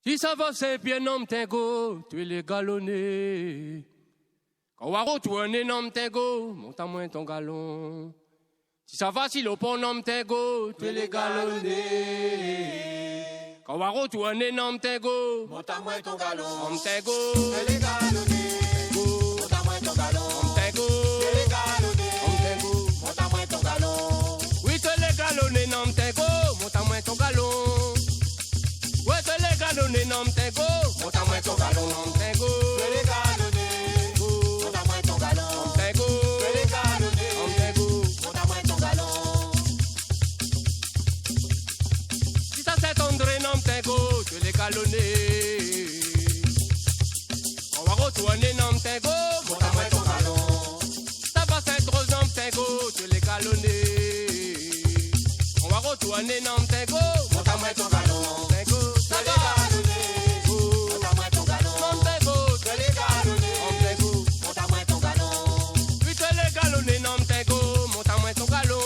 Si ça va, c'est bien homme tango, tu es les galonnés. Quand on va tu es un énorme tango, monte à moins ton galon. Si ça va, si le pont homme tango, tu es les galonnés. Quand on va tu es un énorme tango, monte à moins ton galon. Homme tango, tu es les galonnés. Monte à moins ton galon. Homme tango, tu es les galonnés. homme tango, monte à moins ton galon. oui, tu es les galonnés, homme tango, monte à moins ton galon. Oui, tu es les galonnés, homme tango, monte à moins ton galon, homme tango. Tu es les galonnés. Monte à moins ton galon. Tango, Tu es les galonnés. homme tango. Monte à moins ton galon. Si ça c'est André, homme tango, tu es les galonnés. On va retourner, homme tango, Monte à moins ton galon. ça va c'est trop, homme tango, tu es les galonnés. On va retourner, homme tango, Monte à moins ton galon. tango, ça Tu es les va. galonnés. Monte à moins ton galon. Homme tango, Tu es les galonnés. homme tango. Monte à moins ton galon. Oui, tu es les galonnés, homme tango, monte à moins ton galon.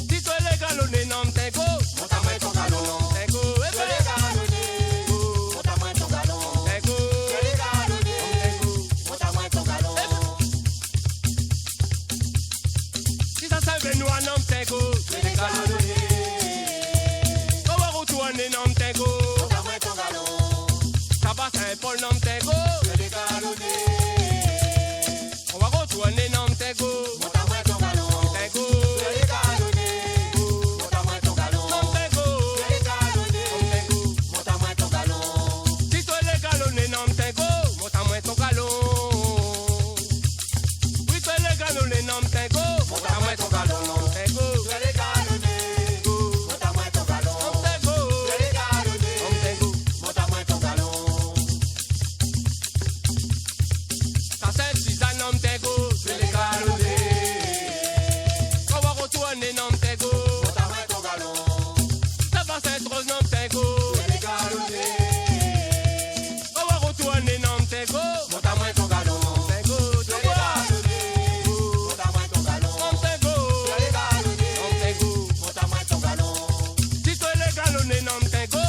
Si tu es les galonnés, homme tango, Monte à moins ton galon. tango, Tu es les galonnés. Monte à moins ton galon. tango, Tu es les galonnés. Monte à moins ton galon. si ça c'est venu un homme tango, tu es les galonnés. On va retourner, homme tango, Monte à moins ton galon. ça va c'est Paul, homme tango. Tu es les galonnés. On va retourner, homme tango, Monte à moins ton galon. tango, Tu es les galonnés. Monte à moins ton galon. homme tango, Tu es les galonnés. Monte à moins ton galon. si tu es les galonnés, homme tango, monte à moins ton galon. Oui, tu es les galonnés, homme tango, monte à moins ton galon, tango, Tu es les galonnés. Monte à moins ton galon. homme tango, Tu es les galonnés. homme tango. Monte à moins ton galon. Ça c'est Suzanne, homme tango, tu es les galonnés. On va retourner, homme tango, Monte à moins ton galon. ça va c'est trop, homme tango. Tu es les galonnés. On va retourner, homme tango, Monte à moins ton galon. tango, Tu es les galonnés. Monte à moins ton galon. homme tango, Tu es les galonnés. homme tango. Monte à moins ton galon. Si tu es les galonnés, homme tango,